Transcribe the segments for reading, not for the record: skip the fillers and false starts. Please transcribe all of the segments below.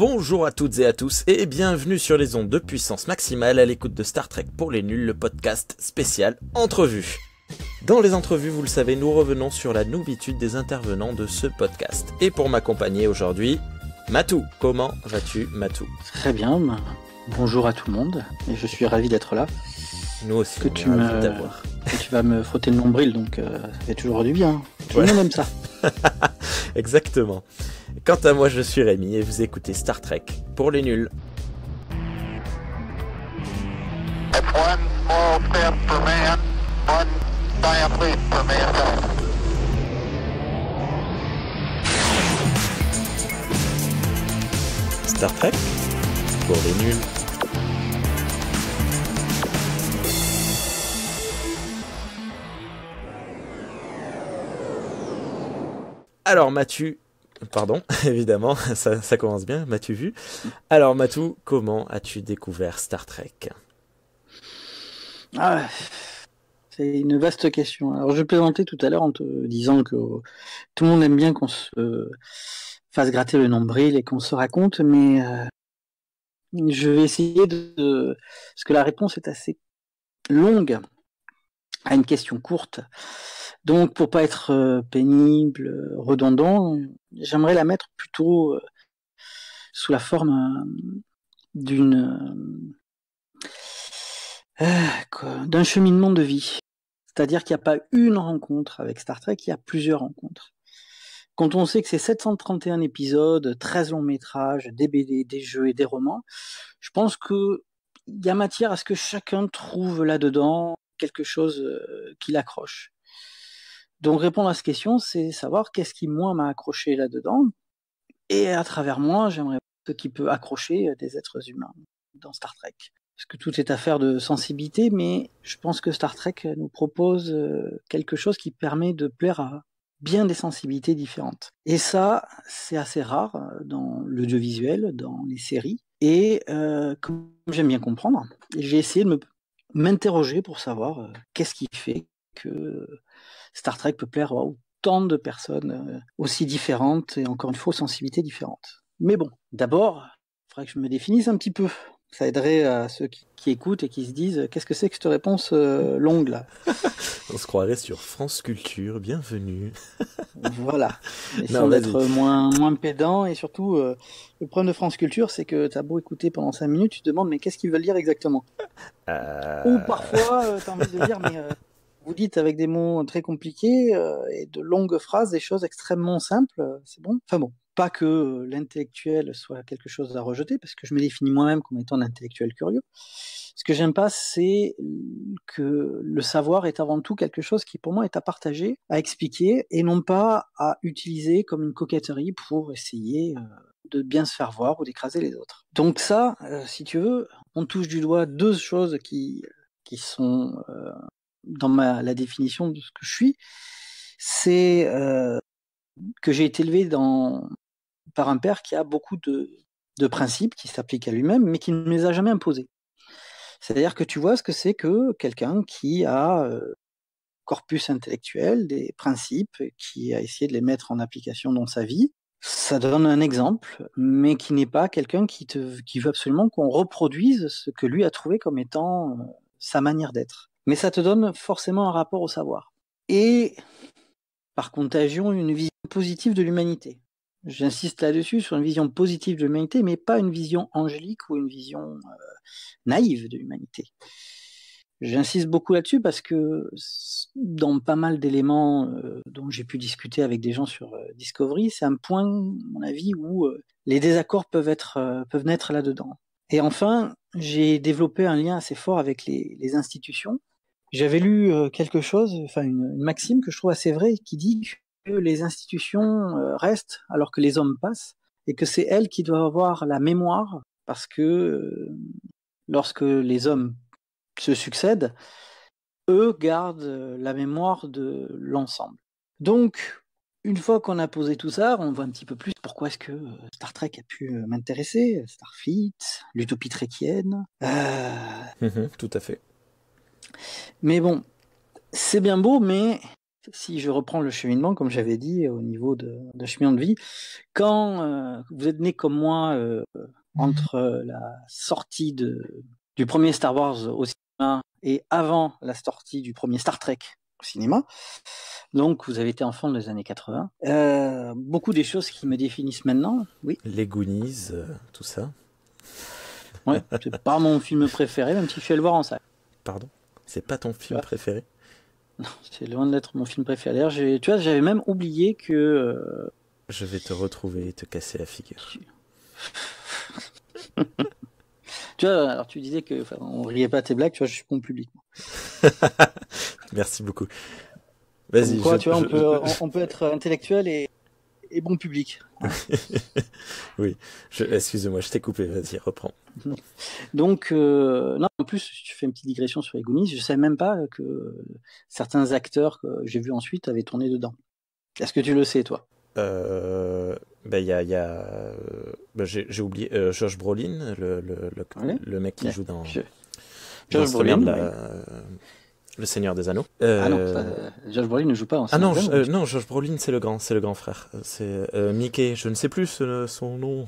Bonjour à toutes et à tous et bienvenue sur les ondes de puissance maximale à l'écoute de Star Trek pour les nuls, le podcast spécial Entrevue. Dans les entrevues, vous le savez, nous revenons sur la novitude des intervenants de ce podcast. Et pour m'accompagner aujourd'hui, Matou. Comment vas-tu, Matou? Très bien, bonjour à tout le monde, et je suis ravi d'être là. Nous aussi, tu vas me frotter le nombril, donc ça fait toujours du bien. Tout le monde aime ça. Exactement. Quant à moi, je suis Rémi et vous écoutez Star Trek pour les nuls. One small step for man, one giant leap for mankind. Star Trek pour les nuls. Alors Mathieu, pardon, évidemment, ça commence bien, m'as-tu vu? Alors Matou, comment as-tu découvert Star Trek? C'est une vaste question. Alors je plaisantais tout à l'heure en te disant que tout le monde aime bien qu'on se fasse gratter le nombril et qu'on se raconte, mais je vais essayer parce que la réponse est assez longue à une question courte. Donc, pour pas être pénible, redondant, j'aimerais la mettre plutôt sous la forme d'un cheminement de vie. C'est-à-dire qu'il n'y a pas une rencontre avec Star Trek, il y a plusieurs rencontres. Quand on sait que c'est 731 épisodes, 13 longs métrages, des BD, des jeux et des romans, je pense qu'il y a matière à ce que chacun trouve là-dedans quelque chose qui l'accroche. Donc répondre à cette question, c'est savoir qu'est-ce qui, moi, m'a accroché là-dedans. Et à travers moi, j'aimerais ce qui peut accrocher des êtres humains dans Star Trek. Parce que tout est affaire de sensibilité, mais je pense que Star Trek nous propose quelque chose qui permet de plaire à bien des sensibilités différentes. Et ça, c'est assez rare dans l'audiovisuel, dans les séries. Et comme j'aime bien comprendre, j'ai essayé de m'interroger pour savoir qu'est-ce qui fait que Star Trek peut plaire à autant de personnes aussi différentes et encore une fois aux sensibilités différentes. Mais bon, d'abord, il faudrait que je me définisse un petit peu. Ça aiderait à ceux qui écoutent et qui se disent qu'est-ce que c'est que cette réponse longue là. On se croirait sur France Culture, bienvenue. Voilà, essayons d'être moins pédant et surtout le problème de France Culture c'est que t'as beau écouter pendant 5 minutes, tu te demandes mais qu'est-ce qu'ils veulent dire exactement. Ou parfois t'as envie de dire mais vous dites avec des mots très compliqués et de longues phrases des choses extrêmement simples, c'est bon. Enfin bon, pas que l'intellectuel soit quelque chose à rejeter, parce que je me définis moi-même comme étant un intellectuel curieux. Ce que j'aime pas, c'est que le savoir est avant tout quelque chose qui pour moi est à partager, à expliquer, et non pas à utiliser comme une coquetterie pour essayer de bien se faire voir ou d'écraser les autres. Donc ça, si tu veux, on touche du doigt deux choses qui sont dans la définition de ce que je suis, c'est que j'ai été élevé par un père qui a beaucoup de principes qui s'appliquent à lui-même, mais qui ne me les a jamais imposés. C'est-à-dire que tu vois ce que c'est que quelqu'un qui a corpus intellectuel, des principes, qui a essayé de les mettre en application dans sa vie. Ça donne un exemple, mais qui n'est pas quelqu'un qui veut absolument qu'on reproduise ce que lui a trouvé comme étant sa manière d'être. Mais ça te donne forcément un rapport au savoir. Et, par contagion, une vision positive de l'humanité. J'insiste là-dessus, sur une vision positive de l'humanité, mais pas une vision angélique ou une vision naïve de l'humanité. J'insiste beaucoup là-dessus parce que dans pas mal d'éléments dont j'ai pu discuter avec des gens sur Discovery, c'est un point, à mon avis, où les désaccords peuvent naître là-dedans. Et enfin, j'ai développé un lien assez fort avec les institutions. J'avais lu quelque chose, enfin une maxime que je trouve assez vraie, qui dit que les institutions restent alors que les hommes passent, et que c'est elles qui doivent avoir la mémoire, parce que lorsque les hommes se succèdent, eux gardent la mémoire de l'ensemble. Donc, une fois qu'on a posé tout ça, on voit un petit peu plus pourquoi est-ce que Star Trek a pu m'intéresser, Starfleet, l'utopie trekkienne. Tout à fait. Mais bon, c'est bien beau, mais si je reprends le cheminement, comme j'avais dit, au niveau de cheminement de vie, quand vous êtes né comme moi entre la sortie du premier Star Wars au cinéma et avant la sortie du premier Star Trek au cinéma, donc vous avez été enfant des années 80, beaucoup des choses qui me définissent maintenant, oui. Les Goonies, tout ça. Ouais, c'est pas mon film préféré, même si je suis allé le voir en salle. Pardon ? C'est pas ton film préféré ? Non, c'est loin d'être mon film préféré. D'ailleurs, tu vois, j'avais même oublié que... Je vais te retrouver et te casser la figure. Tu vois, alors tu disais que on riait pas à tes blagues, tu vois, je suis bon public. Merci beaucoup. Vas-y. Quoi, tu vois, on peut être intellectuel et bon public. Oui, excuse-moi, je t'ai coupé, vas-y, reprends. Donc, non, en plus, tu fais une petite digression sur les Goonies, je savais même pas que certains acteurs que j'ai vus ensuite avaient tourné dedans. Est-ce que tu le sais, toi ? J'ai oublié Josh Brolin, le mec qui joue dans Josh Brolin, Le Seigneur des Anneaux. Ah non, Josh Brolin ne joue pas en non, Josh Brolin c'est le grand frère. C'est Mickey, je ne sais plus son nom.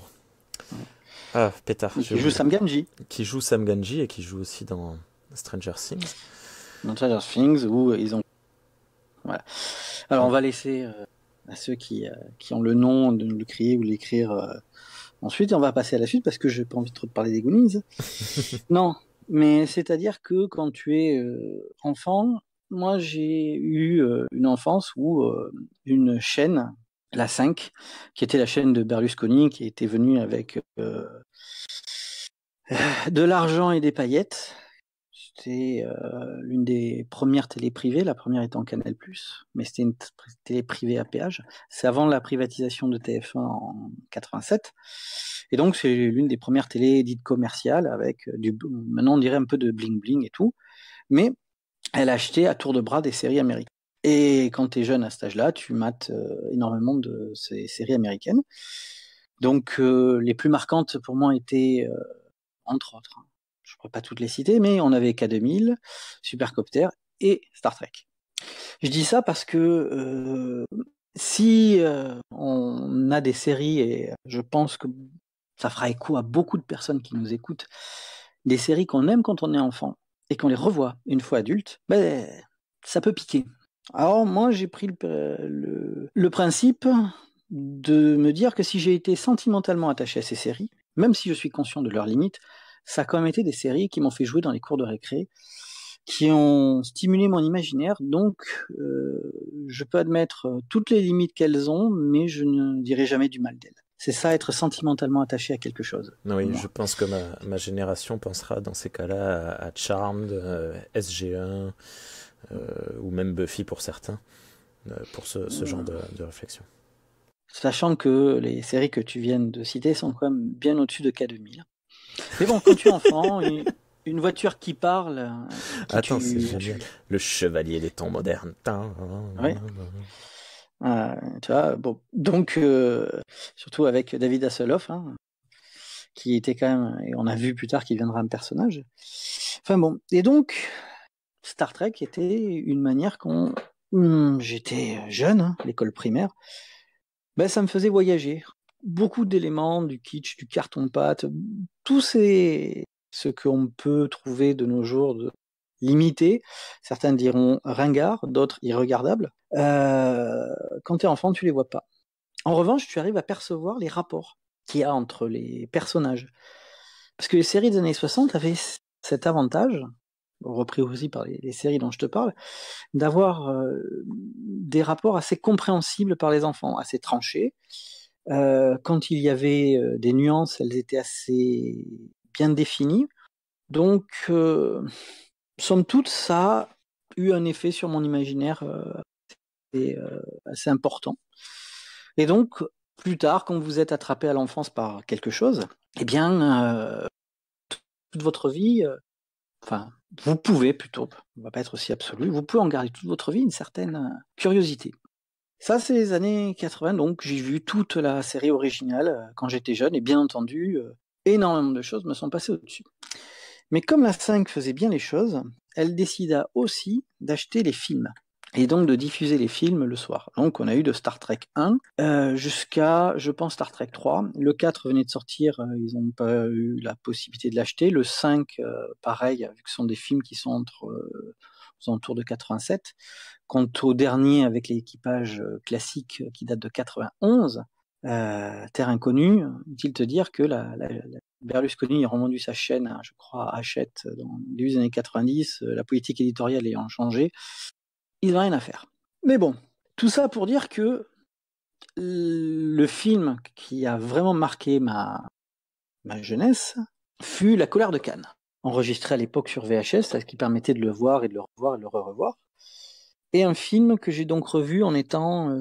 Ah, pétard. Qui joue Sam Gamgee. Qui joue Sam Gamgee et qui joue aussi dans Stranger Things. Dans Stranger Things, où ils ont... Voilà. Alors, on va laisser à ceux qui ont le nom de le crier ou l'écrire ensuite, et on va passer à la suite, parce que je n'ai pas envie de trop te parler des Goonies. Non, mais c'est-à-dire que quand tu es enfant, moi j'ai eu une enfance où une chaîne, la 5, qui était la chaîne de Berlusconi, qui était venue avec de l'argent et des paillettes. C'était l'une des premières télés privées, la première étant Canal+, mais c'était une télé privée à péage. C'est avant la privatisation de TF1 en 87. Et donc, c'est l'une des premières télés dites commerciales avec maintenant on dirait un peu de bling-bling et tout. Mais elle achetait à tour de bras des séries américaines. Et quand tu es jeune à cet âge-là, tu mates énormément de ces séries américaines. Donc, les plus marquantes pour moi étaient, entre autres, je ne pourrais pas toutes les citer, mais on avait K2000, Supercopter et Star Trek. Je dis ça parce que si on a des séries, et je pense que ça fera écho à beaucoup de personnes qui nous écoutent, des séries qu'on aime quand on est enfant et qu'on les revoit une fois adulte, ben, ça peut piquer. Alors moi, j'ai pris le principe de me dire que si j'ai été sentimentalement attaché à ces séries, même si je suis conscient de leurs limites, ça a quand même été des séries qui m'ont fait jouer dans les cours de récré, qui ont stimulé mon imaginaire, donc je peux admettre toutes les limites qu'elles ont, mais je ne dirai jamais du mal d'elles. C'est ça, être sentimentalement attaché à quelque chose. Oui, je pense que ma génération pensera dans ces cas-là à Charmed, SG1, ou même Buffy pour certains, pour ce genre de réflexion. Sachant que les séries que tu viens de citer sont quand même bien au-dessus de K2000. Mais bon, quand tu es enfant, une voiture qui parle... Attends, c'est génial. Le chevalier des temps modernes. Oui. Tu vois, bon, donc, surtout avec David Hasselhoff, qui était quand même... Et on a vu plus tard qu'il deviendra un personnage. Enfin bon, et donc, Star Trek était une manière quand j'étais jeune, l'école primaire, ben, ça me faisait voyager. Beaucoup d'éléments, du kitsch, du carton-pâte, tout ce qu'on peut trouver de nos jours de limité. Certains diront ringard, d'autres irregardables. Quand tu es enfant, tu les vois pas. En revanche, tu arrives à percevoir les rapports qu'il y a entre les personnages. Parce que les séries des années 60 avaient cet avantage, repris aussi par les séries dont je te parle, d'avoir des rapports assez compréhensibles par les enfants, assez tranchés. Quand il y avait des nuances, elles étaient assez bien définies. Donc, somme toute, ça a eu un effet sur mon imaginaire assez important. Et donc, plus tard, quand vous êtes attrapé à l'enfance par quelque chose, eh bien, toute votre vie, vous pouvez plutôt, on ne va pas être aussi absolu, vous pouvez en garder toute votre vie une certaine curiosité. Ça, c'est les années 80, donc j'ai vu toute la série originale quand j'étais jeune, et bien entendu, énormément de choses me sont passées au-dessus. Mais comme la 5 faisait bien les choses, elle décida aussi d'acheter les films. et donc de diffuser les films le soir. Donc on a eu de Star Trek 1 jusqu'à, je pense, Star Trek 3. Le 4 venait de sortir, ils n'ont pas eu la possibilité de l'acheter. Le 5, pareil, vu que ce sont des films qui sont aux alentours de 87. Quant au dernier, avec l'équipage classique qui date de 91, Terre Inconnue, il te dire que Berlusconi a revendu sa chaîne, je crois, à Hachette dans le début des années 90, la politique éditoriale ayant changé. Ils n'ont rien à faire. Mais bon, tout ça pour dire que le film qui a vraiment marqué ma jeunesse fut La Colère de Cannes, enregistré à l'époque sur VHS, ce qui permettait de le voir et de le revoir et de le revoir. Et un film que j'ai donc revu en étant,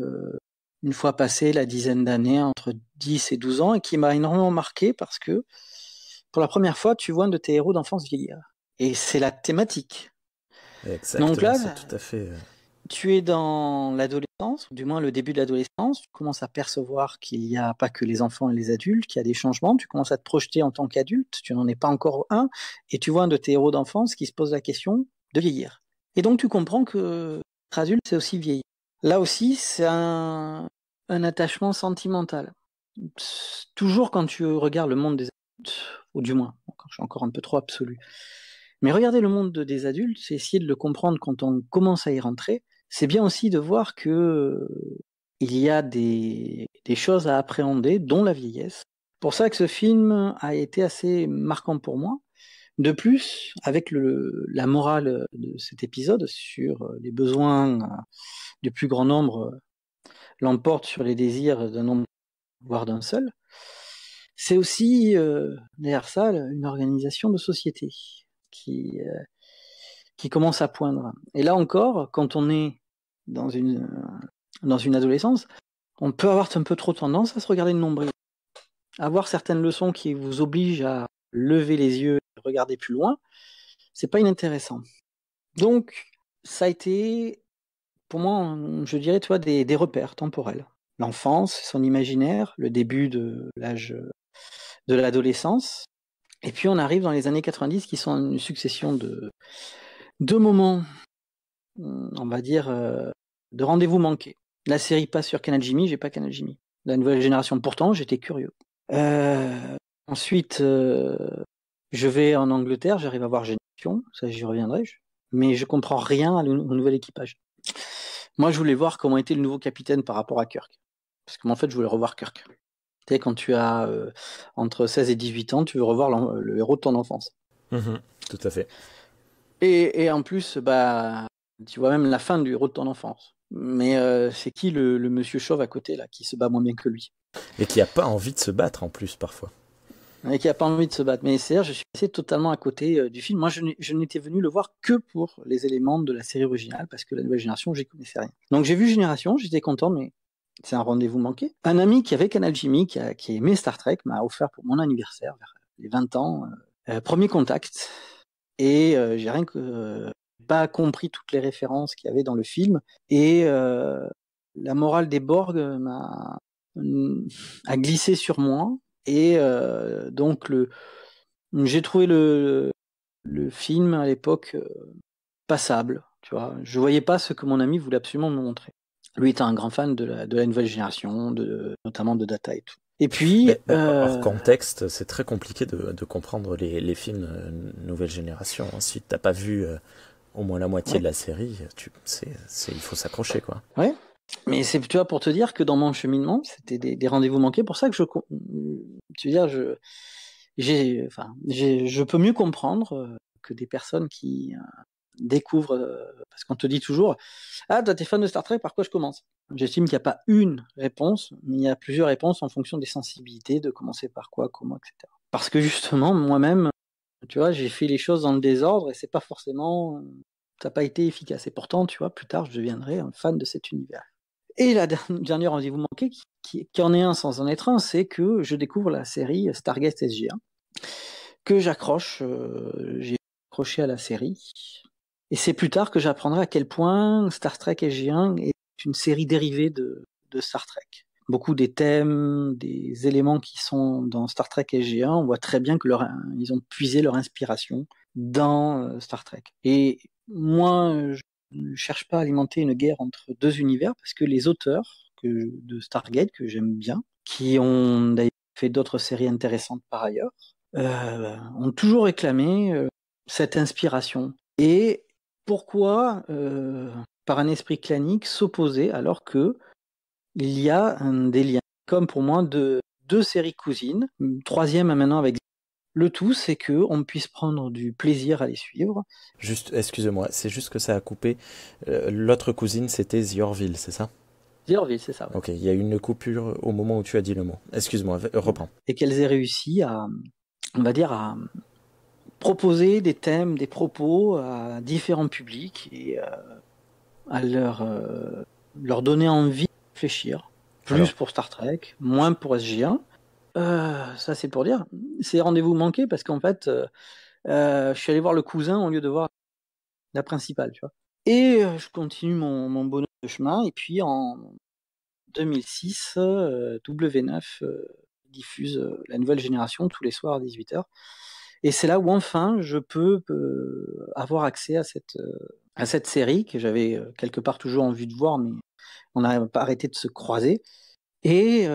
une fois passé la dizaine d'années, entre 10 et 12 ans, et qui m'a énormément marqué parce que, pour la première fois, tu vois un de tes héros d'enfance vieillir. Et c'est la thématique. Exactement, donc là, c'est tout à fait... Tu es dans l'adolescence, ou du moins le début de l'adolescence, tu commences à percevoir qu'il n'y a pas que les enfants et les adultes, qu'il y a des changements, tu commences à te projeter en tant qu'adulte, tu n'en es pas encore un, et tu vois un de tes héros d'enfance qui se pose la question de vieillir. Et donc tu comprends que être adulte, c'est aussi vieillir. Là aussi, c'est un attachement sentimental. Toujours quand tu regardes le monde des adultes, ou du moins, quand je suis encore un peu trop absolu, mais regarder le monde des adultes, c'est essayer de le comprendre quand on commence à y rentrer. C'est bien aussi de voir que il y a des choses à appréhender, dont la vieillesse. Pour ça que ce film a été assez marquant pour moi. De plus, avec la morale de cet épisode sur les besoins du plus grand nombre l'emporte sur les désirs d'un nombre, voire d'un seul, c'est aussi, derrière ça, une organisation de société qui commence à poindre. Et là encore, quand on est dans une adolescence, on peut avoir un peu trop tendance à se regarder le nombril. Avoir certaines leçons qui vous obligent à lever les yeux et regarder plus loin, c'est pas inintéressant. Donc, ça a été, pour moi, je dirais, tu vois, des repères temporels. L'enfance, son imaginaire, le début de l'âge de l'adolescence. Et puis on arrive dans les années 90 qui sont une succession de moments, on va dire, de rendez-vous manqués. La série passe sur Canal Jimmy, j'ai pas Canal Jimmy. La nouvelle génération, pourtant, j'étais curieux. Ensuite, je vais en Angleterre, j'arrive à voir Génération, ça j'y reviendrai, mais je comprends rien au nouvel équipage. Moi, je voulais voir comment était le nouveau capitaine par rapport à Kirk. Parce que, en fait, je voulais revoir Kirk. Tu sais, quand tu as entre 16 et 18 ans, tu veux revoir le héros de ton enfance. Tout à fait. Et en plus, bah, tu vois même la fin du héros de ton enfance. Mais c'est qui le monsieur chauve à côté, là, qui se bat moins bien que lui? Et qui n'a pas envie de se battre, en plus, parfois. Et qui n'a pas envie de se battre. Mais c'est-à-dire, je suis passé totalement à côté du film. Moi, je n'étais venu le voir que pour les éléments de la série originale, parce que la nouvelle génération, j'y connaissais rien. Donc j'ai vu Génération, j'étais content, mais c'est un rendez-vous manqué. Un ami qui avait Canal Jimmy, qui aimait Star Trek, m'a offert pour mon anniversaire, vers les 20 ans, premier contact. Et j'ai rien que pas compris toutes les références qu'il y avait dans le film. Et la morale des Borg a glissé sur moi. Et donc j'ai trouvé le film à l'époque passable. Tu vois, je voyais pas ce que mon ami voulait absolument me montrer. Lui était un grand fan de la nouvelle génération, notamment de Data et tout. Et puis, hors contexte, c'est très compliqué de comprendre les films nouvelle génération. Si t'as pas vu au moins la moitié de la série, il faut s'accrocher, quoi. Ouais. Mais c'est, tu vois, pour te dire que dans mon cheminement, c'était des rendez-vous manqués. Pour ça que je peux mieux comprendre que des personnes qui découvrent, parce qu'on te dit toujours, ah, toi t'es fan de Star Trek, par quoi je commence? J'estime qu'il n'y a pas une réponse, mais il y a plusieurs réponses en fonction des sensibilités, de commencer par quoi, comment, etc. Parce que justement, moi-même, tu vois, j'ai fait les choses dans le désordre et c'est pas forcément, ça n'a pas été efficace. Et pourtant, tu vois, plus tard, je deviendrai un fan de cet univers. Et la dernière rendez-vous manqué, qui en est un sans en être un, c'est que je découvre la série Stargate SG1, que j'accroche, j'ai accroché à la série. Et c'est plus tard que j'apprendrai à quel point Star Trek SG1 est une série dérivée de Star Trek. Beaucoup des thèmes, des éléments qui sont dans Star Trek SG1, on voit très bien que ils ont puisé leur inspiration dans Star Trek. Et moi, ne cherche pas à alimenter une guerre entre deux univers, parce que les auteurs de Stargate, que j'aime bien, qui ont d'ailleurs fait d'autres séries intéressantes par ailleurs, ont toujours réclamé cette inspiration. Et pourquoi, par un esprit clanique, s'opposer alors que il y a des liens, comme pour moi deux séries cousines, une troisième maintenant avec. Le tout, c'est que on puisse prendre du plaisir à les suivre. Juste, excusez-moi, c'est juste que ça a coupé. L'autre cousine, c'était The Orville, c'est ça? The Orville, c'est ça. Ouais. Ok, il y a eu une coupure au moment où tu as dit le mot. Excuse-moi, reprends. Et qu'elles aient réussi à, on va dire, à proposer des thèmes, des propos à différents publics et à leur donner envie de réfléchir. Plus pour Star Trek, moins pour SG1. Ça, c'est pour dire. C'est rendez-vous manqué parce qu'en fait, je suis allé voir le cousin au lieu de voir la principale, tu vois. Et je continue mon bonhomme de chemin. Et puis en 2006, W9 diffuse la nouvelle génération tous les soirs à 18h. Et c'est là où enfin je peux avoir accès à cette série que j'avais quelque part toujours envie de voir, mais on n'a pas arrêté de se croiser. Et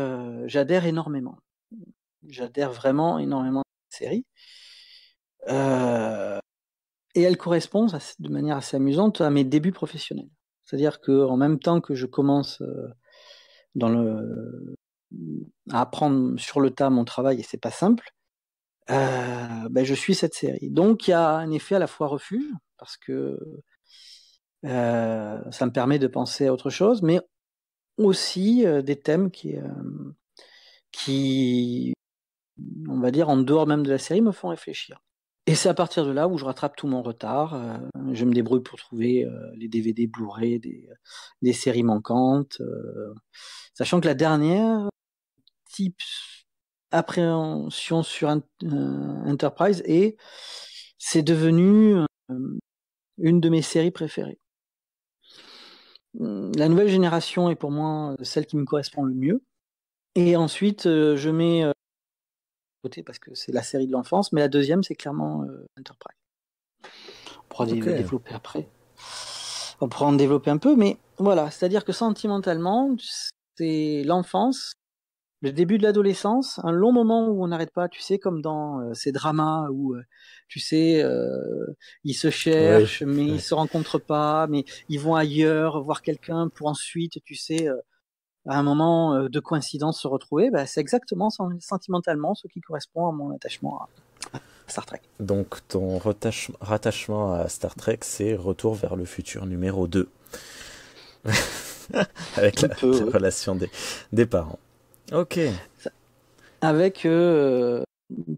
j'adhère énormément. J'adhère vraiment énormément à cette série. Et elle correspond de manière assez amusante à mes débuts professionnels. C'est-à-dire qu'en même temps que je commence à apprendre sur le tas mon travail, et c'est pas simple, je suis cette série. Donc il y a un effet à la fois refuge, parce que ça me permet de penser à autre chose, mais aussi des thèmes qui, on va dire, en dehors même de la série, me font réfléchir. Et c'est à partir de là où je rattrape tout mon retard. Je me débrouille pour trouver les DVD Blu-ray des séries manquantes. Sachant que la dernière type appréhension sur Enterprise, et c'est devenu une de mes séries préférées. La nouvelle génération est pour moi celle qui me correspond le mieux. Et ensuite, je mets côté parce que c'est la série de l'enfance, mais la deuxième, c'est clairement Enterprise. On pourra développer après. On pourra en développer un peu, mais voilà, c'est-à-dire que sentimentalement, c'est l'enfance, le début de l'adolescence, un long moment où on n'arrête pas, tu sais, comme dans ces dramas où, tu sais, ils se cherchent, mais ils se rencontrent pas, mais ils vont ailleurs voir quelqu'un pour ensuite, tu sais, à un moment de coïncidence se retrouver. C'est exactement sentimentalement ce qui correspond à mon attachement à Star Trek. Donc ton rattachement à Star Trek, c'est Retour vers le futur numéro 2. Avec la relation des parents. Ok. Avec un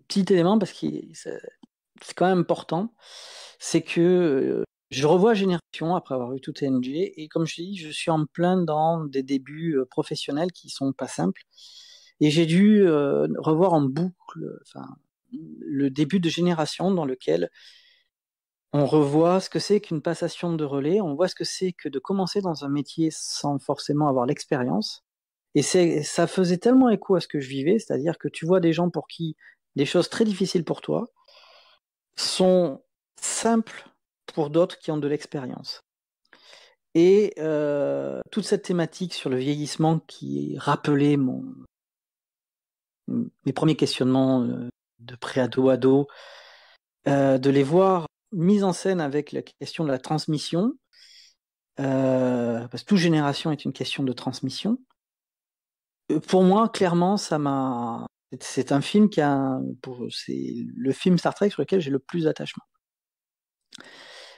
petit élément, parce que c'est quand même important, c'est que je revois Génération après avoir vu tout TNG, et comme je te dis, je suis en plein dans des débuts professionnels qui sont pas simples, et j'ai dû revoir en boucle le début de Génération, dans lequel on revoit ce que c'est qu'une passation de relais, on voit ce que c'est que de commencer dans un métier sans forcément avoir l'expérience. Et ça faisait tellement écho à ce que je vivais, c'est-à-dire que tu vois des gens pour qui des choses très difficiles pour toi sont simples pour d'autres qui ont de l'expérience. Et toute cette thématique sur le vieillissement qui rappelait mes premiers questionnements de pré-ado, de les voir mis en scène avec la question de la transmission, parce que toute génération est une question de transmission. Pour moi, clairement, c'est un film c'est le film Star Trek sur lequel j'ai le plus d'attachement.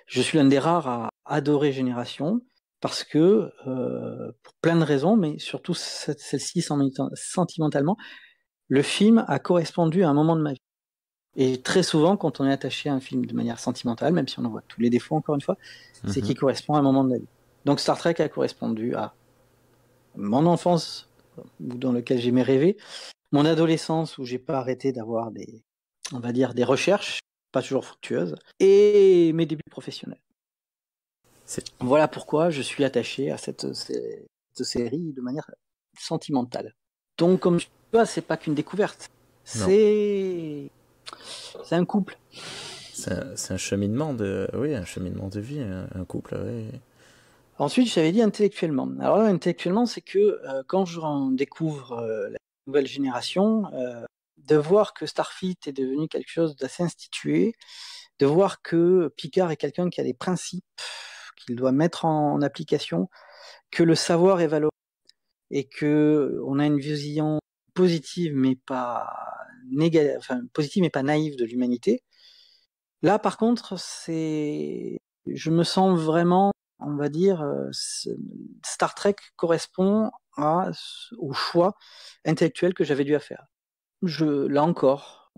Je suis l'un des rares à adorer Génération parce que, pour plein de raisons, mais surtout celle-ci sentimentalement, le film a correspondu à un moment de ma vie. Et très souvent, quand on est attaché à un film de manière sentimentale, même si on en voit tous les défauts encore une fois, c'est qu'il correspond à un moment de la vie. Donc Star Trek a correspondu à mon enfance, dans lequel j'aimais rêver, mon adolescence où j'ai pas arrêté d'avoir des recherches, pas toujours fructueuses, et mes débuts professionnels. Voilà pourquoi je suis attaché à cette série de manière sentimentale. Donc, comme tu vois, c'est pas qu'une découverte, c'est un couple. C'est un cheminement de vie, un couple, oui. Ensuite, j'avais dit intellectuellement. Alors là, intellectuellement, c'est que quand je découvre la nouvelle génération, de voir que Starfleet est devenu quelque chose d'assez institué, de voir que Picard est quelqu'un qui a des principes qu'il doit mettre en application, que le savoir est valorisé et que on a une vision positive mais pas négative, enfin positive mais pas naïve de l'humanité. Là, par contre, je me sens vraiment, on va dire, Star Trek correspond au choix intellectuel que j'avais dû faire. Là encore,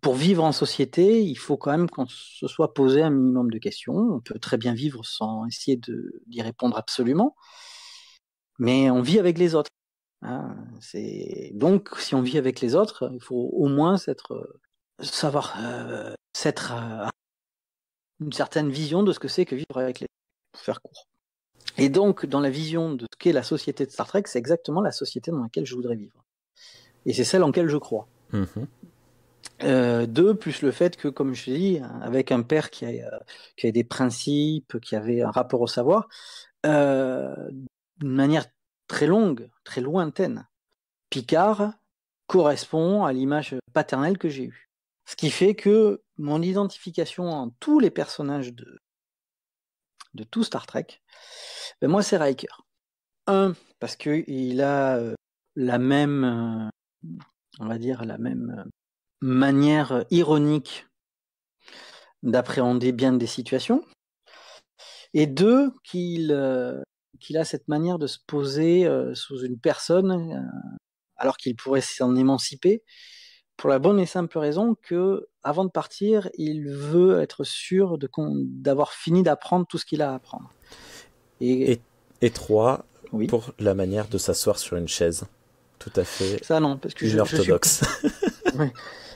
pour vivre en société, il faut quand même qu'on se soit posé un minimum de questions. On peut très bien vivre sans essayer d'y répondre absolument, mais on vit avec les autres. Hein. Donc, si on vit avec les autres, il faut au moins savoir une certaine vision de ce que c'est que vivre avec les autres, pour faire court. Et donc, dans la vision de ce qu'est la société de Star Trek, c'est exactement la société dans laquelle je voudrais vivre. Et c'est celle en laquelle je crois. Deux, plus le fait que, comme je dis, avec un père qui a des principes, qui avait un rapport au savoir, d'une manière très longue, très lointaine, Picard correspond à l'image paternelle que j'ai eue. Ce qui fait que mon identification en tous les personnages de tout Star Trek, ben moi c'est Riker. Parce qu'il a la même, on va dire, la même manière ironique d'appréhender bien des situations. Et deux, qu'il a cette manière de se poser sous une personne alors qu'il pourrait s'en émanciper, pour la bonne et simple raison que, avant de partir, il veut être sûr d'avoir fini d'apprendre tout ce qu'il a à apprendre. Et trois, oui. Pour la manière de s'asseoir sur une chaise. Tout à fait. Ça non, parce que orthodoxe. Oui.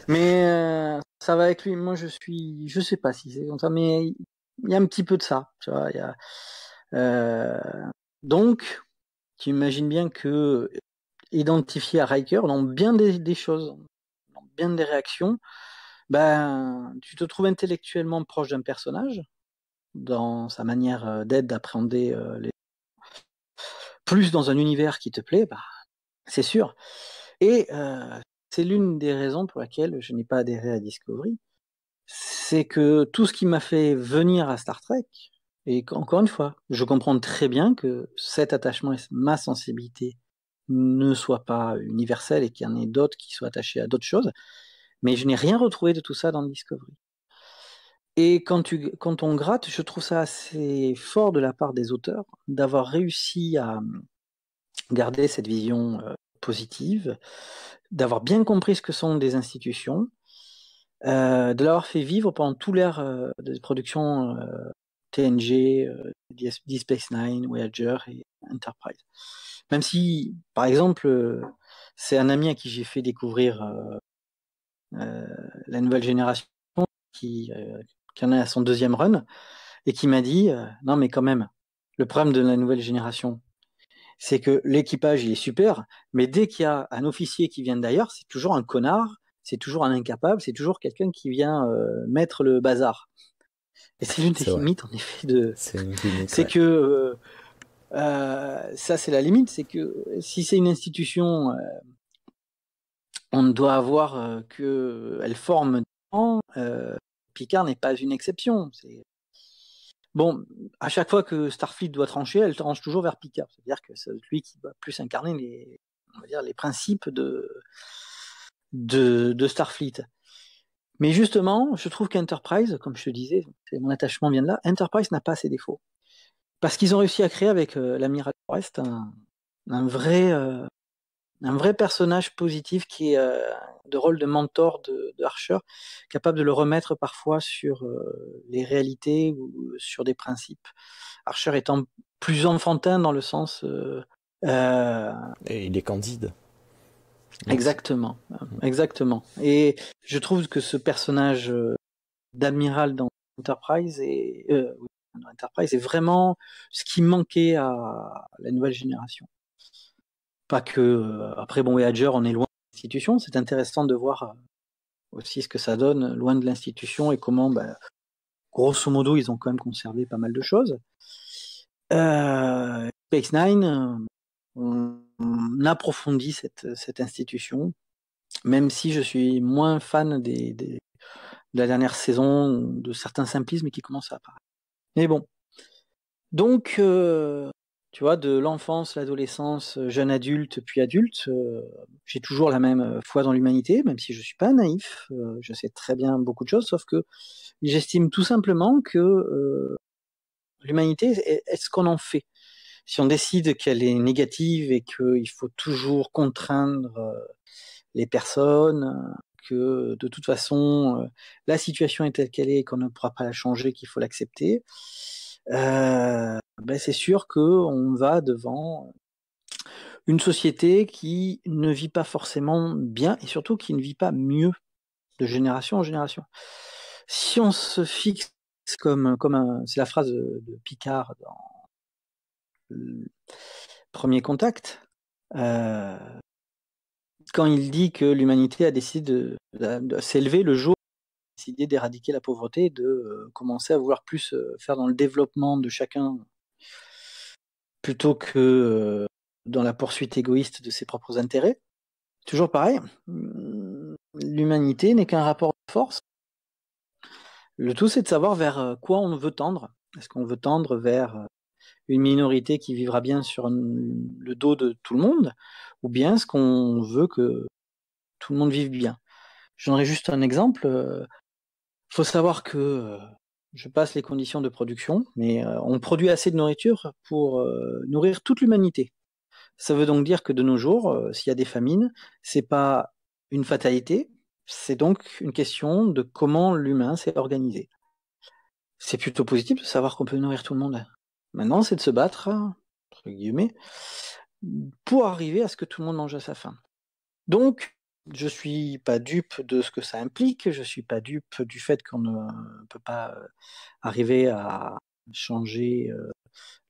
Mais ça va avec lui. Moi, je sais pas si c'est comme ça, mais il y a un petit peu de ça. Tu vois, donc, tu imagines bien que identifié à Riker dans bien des choses, dans bien des réactions, ben, tu te trouves intellectuellement proche d'un personnage, dans sa manière d'être, d'appréhender plus dans un univers qui te plaît, bah, c'est sûr. Et c'est l'une des raisons pour laquelle je n'ai pas adhéré à Discovery, c'est que tout ce qui m'a fait venir à Star Trek, et encore une fois, je comprends très bien que cet attachement et ma sensibilité ne soit pas universel et qu'il y en ait d'autres qui soient attachés à d'autres choses, mais je n'ai rien retrouvé de tout ça dans Discovery. Et quand on gratte, je trouve ça assez fort de la part des auteurs d'avoir réussi à garder cette vision positive, d'avoir bien compris ce que sont des institutions, de l'avoir fait vivre pendant tout l'ère de production TNG, Deep Space Nine, Voyager et Enterprise. Même si, par exemple, c'est un ami à qui j'ai fait découvrir la nouvelle génération, qui en est à son 2e run, et qui m'a dit non mais quand même, le problème de la nouvelle génération, c'est que l'équipage il est super, mais dès qu'il y a un officier qui vient d'ailleurs, c'est toujours un connard, c'est toujours un incapable, c'est toujours quelqu'un qui vient mettre le bazar. Et c'est l'une des limites, en effet, c'est que ça, c'est la limite, c'est que si c'est une institution, on doit avoir qu'elle forme des gens. Picard n'est pas une exception. Bon, à chaque fois que Starfleet doit trancher, elle tranche toujours vers Picard. C'est-à-dire que c'est lui qui doit plus incarner les principes de Starfleet. Mais justement, je trouve qu'Enterprise, comme je te disais, mon attachement vient de là, Enterprise n'a pas ses défauts. Parce qu'ils ont réussi à créer avec l'amiral Forrest un vrai personnage positif qui est de rôle de mentor de Archer, capable de le remettre parfois sur les réalités ou sur des principes. Archer étant plus enfantin dans le sens... Et il est candide. Exactement, exactement. Et je trouve que ce personnage d'amiral dans Enterprise est vraiment ce qui manquait à la nouvelle génération. Pas que après Voyager, on est loin de l'institution. C'est intéressant de voir aussi ce que ça donne loin de l'institution et comment, grosso modo, ils ont quand même conservé pas mal de choses. Space Nine, on approfondit cette institution, même si je suis moins fan de la dernière saison, de certains simplismes qui commencent à apparaître. Mais bon. Donc, tu vois, de l'enfance, l'adolescence, jeune adulte, puis adulte, j'ai toujours la même foi dans l'humanité, même si je suis pas naïf, je sais très bien beaucoup de choses, sauf que j'estime tout simplement que l'humanité est ce qu'on en fait. Si on décide qu'elle est négative et qu'il faut toujours contraindre les personnes, que de toute façon la situation est telle qu'elle est et qu'on ne pourra pas la changer, qu'il faut l'accepter, c'est sûr qu'on va devant une société qui ne vit pas forcément bien et surtout qui ne vit pas mieux de génération en génération. Si on se fixe comme c'est la phrase de Picard dans Premier Contact, quand il dit que l'humanité a décidé de s'élever le jour où elle a décidé d'éradiquer la pauvreté et de commencer à vouloir plus faire dans le développement de chacun plutôt que dans la poursuite égoïste de ses propres intérêts. Toujours pareil, l'humanité n'est qu'un rapport de force. Le tout, c'est de savoir vers quoi on veut tendre. Est-ce qu'on veut tendre vers une minorité qui vivra bien sur le dos de tout le monde, ou bien est-ce qu'on veut que tout le monde vive bien? Je donnerai juste un exemple. Faut savoir que je passe les conditions de production, mais on produit assez de nourriture pour nourrir toute l'humanité. Ça veut donc dire que de nos jours, s'il y a des famines, c'est pas une fatalité, c'est donc une question de comment l'humain s'est organisé. C'est plutôt positif de savoir qu'on peut nourrir tout le monde. Maintenant, c'est de se battre, entre guillemets, pour arriver à ce que tout le monde mange à sa faim. Donc, je suis pas dupe de ce que ça implique, je suis pas dupe du fait qu'on ne peut pas arriver à changer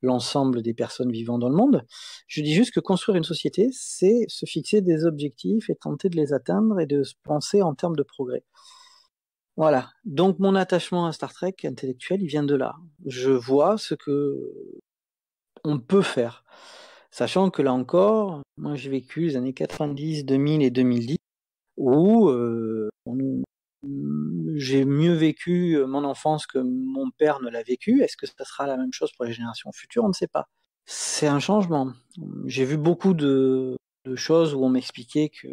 l'ensemble des personnes vivant dans le monde. Je dis juste que construire une société, c'est se fixer des objectifs et tenter de les atteindre et de se penser en termes de progrès. Voilà. Donc mon attachement à Star Trek intellectuel, il vient de là. Je vois ce que on peut faire. Sachant que là encore, moi j'ai vécu les années 90, 2000 et 2010 où j'ai mieux vécu mon enfance que mon père ne l'a vécu. Est-ce que ça sera la même chose pour les générations futures? On ne sait pas. C'est un changement. J'ai vu beaucoup de choses où on m'expliquait que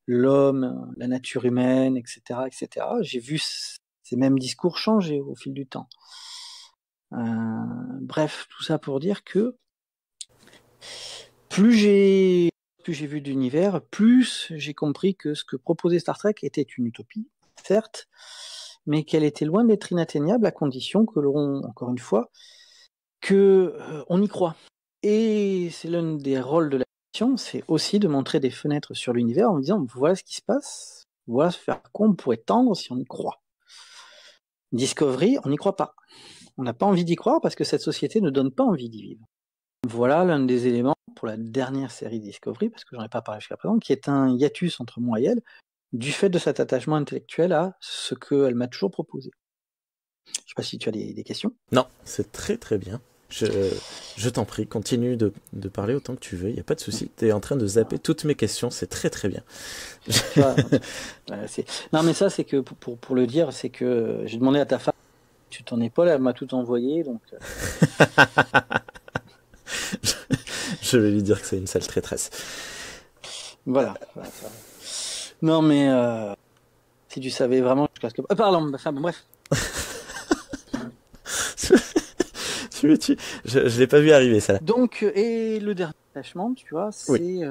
l'homme, la nature humaine, etc., etc. J'ai vu ces mêmes discours changer au fil du temps. Bref, tout ça pour dire que plus j'ai vu d'univers, plus j'ai compris que ce que proposait Star Trek était une utopie, certes, mais qu'elle était loin d'être inatteignable à condition que l'on, encore une fois, on y croit. Et c'est l'un des rôles de la fiction, c'est aussi de montrer des fenêtres sur l'univers en disant voilà ce qui se passe, voilà vers quoi on pourrait tendre si on y croit. Discovery, on n'y croit pas. On n'a pas envie d'y croire parce que cette société ne donne pas envie d'y vivre. Voilà l'un des éléments pour la dernière série Discovery, parce que j'en ai pas parlé jusqu'à présent, qui est un hiatus entre moi et elle, du fait de cet attachement intellectuel à ce qu'elle m'a toujours proposé. Je sais pas si tu as des questions. Non, c'est très très bien. Je t'en prie, continue de parler autant que tu veux, il n'y a pas de souci. Tu es en train de zapper toutes mes questions, c'est très très bien. Non mais ça c'est que, pour le dire, c'est que j'ai demandé à ta femme, tu t'en es pas là, elle m'a tout envoyé, donc... Je vais lui dire que c'est une sale traîtresse. Voilà. Non mais si tu savais vraiment, je classe le... pardon, enfin bon, bref. Je l'ai pas vu arriver ça. Donc, et le dernier attachement, tu vois, c'est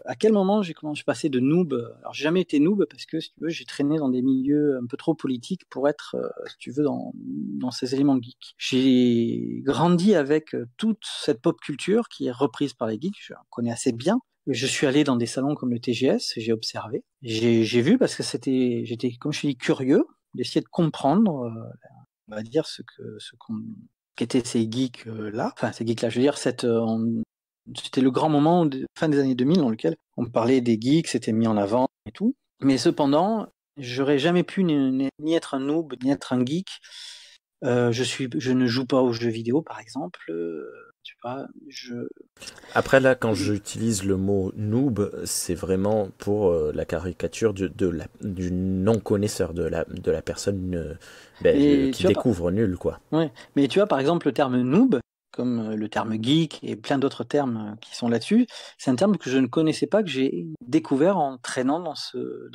à quel moment je suis passé de noob. Alors j'ai jamais été noob parce que si tu veux, j'ai traîné dans des milieux un peu trop politiques pour être, si tu veux, dans ces éléments geeks. J'ai grandi avec toute cette pop culture qui est reprise par les geeks. Je la connais assez bien. Je suis allé dans des salons comme le TGS, j'ai observé, j'ai vu parce que j'étais, comme je suis curieux, d'essayer de comprendre, on va dire qu'étaient ces geeks là. Enfin, ces geeks là, je veux dire, c'était le grand moment fin des années 2000 dans lequel on parlait des geeks, c'était mis en avant et tout. Mais cependant, j'aurais jamais pu ni être un noob, ni être un geek Je ne joue pas aux jeux vidéo, par exemple. Tu vois, Après là, quand j'utilise le mot noob, c'est vraiment pour la caricature du non-connaisseur, de la personne qui découvre nul, quoi. Ouais, mais tu vois, par exemple, le terme noob, comme le terme geek et plein d'autres termes qui sont là-dessus, c'est un terme que je ne connaissais pas, que j'ai découvert en traînant dans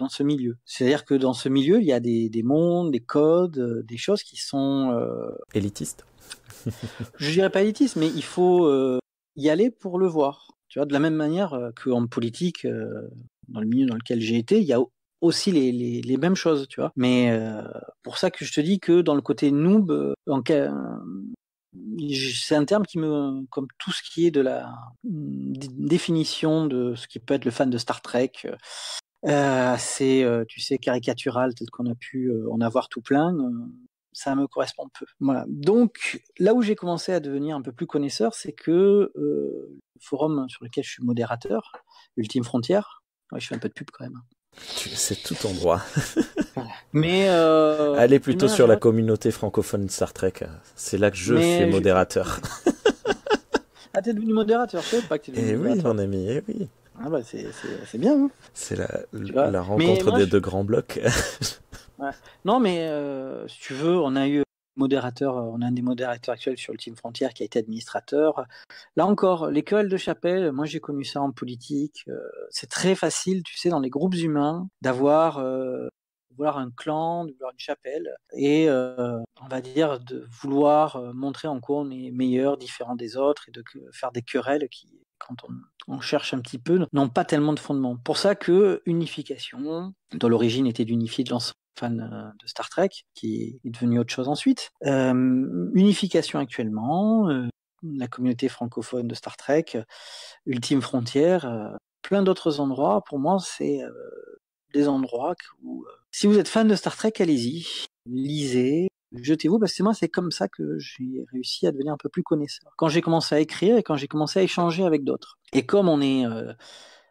ce milieu. C'est-à-dire que dans ce milieu, il y a des mondes, des codes, des choses qui sont... élitistes. Je dirais pas élitiste, mais il faut y aller pour le voir. Tu vois, de la même manière qu'en politique, dans le milieu dans lequel j'ai été, il y a aussi les mêmes choses, tu vois. Mais pour ça que je te dis que dans le côté noob, c'est un terme qui comme tout ce qui est de la définition de ce qui peut être le fan de Star Trek, assez, tu sais, caricatural, tel qu'on a pu en avoir tout plein. Ça me correspond peu. Voilà. Donc, là où j'ai commencé à devenir un peu plus connaisseur, c'est que le forum sur lequel je suis modérateur, Ultime Frontière, ouais, je fais un peu de pub quand même. C'est tout ton droit. Voilà. Mais allez plutôt sur la communauté francophone Star Trek. C'est là que je suis modérateur. Ah, t'es devenu modérateur, je sais pas que t'es devenu modérateur. Oui, mon ami, oui. Ah bah c'est bien. Hein. C'est la rencontre des deux grands blocs. Ouais. Non, mais si tu veux, on a un des modérateurs actuels sur Ultime Frontière qui a été administrateur. Là encore, les querelles de chapelle, moi j'ai connu ça en politique. C'est très facile, tu sais, dans les groupes humains, d'avoir un clan, de vouloir une chapelle, et on va dire de vouloir montrer en quoi on est meilleur, différent des autres, et de faire des querelles qui, quand on cherche un petit peu, n'ont pas tellement de fondement. Pour ça que Unification, dont l'origine était d'unifier de l'ensemble fan de Star Trek, qui est devenu autre chose ensuite. Unification actuellement, la communauté francophone de Star Trek, Ultime Frontière, plein d'autres endroits. Pour moi, c'est des endroits où, si vous êtes fan de Star Trek, allez-y, lisez, jetez-vous, parce que moi, c'est comme ça que j'ai réussi à devenir un peu plus connaisseur. Quand j'ai commencé à écrire et quand j'ai commencé à échanger avec d'autres. Et comme on est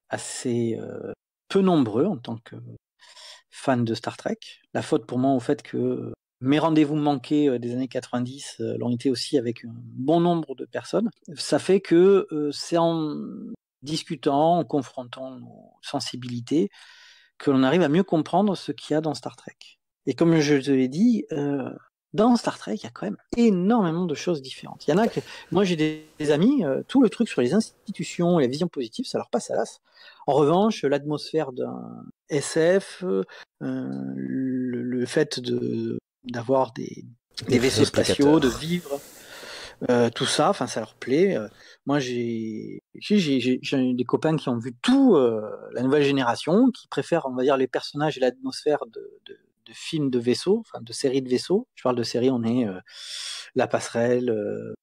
assez peu nombreux en tant que fan de Star Trek. La faute pour moi au fait que mes rendez-vous manqués des années 90 l'ont été aussi avec un bon nombre de personnes. Ça fait que c'est en discutant, en confrontant nos sensibilités, que l'on arrive à mieux comprendre ce qu'il y a dans Star Trek. Et comme je te l'ai dit, dans Star Trek, il y a quand même énormément de choses différentes. Il y en a que, moi j'ai des amis, tout le truc sur les institutions et la vision positive, ça leur passe à l'as. En revanche, l'atmosphère d'un SF, le fait d'avoir des vaisseaux spatiaux, de vivre, tout ça, enfin ça leur plaît. Moi j'ai des copains qui ont vu tout la nouvelle génération, qui préfèrent, on va dire, les personnages et l'atmosphère de films de vaisseaux, enfin de séries de vaisseaux. Je parle de séries, on est la passerelle,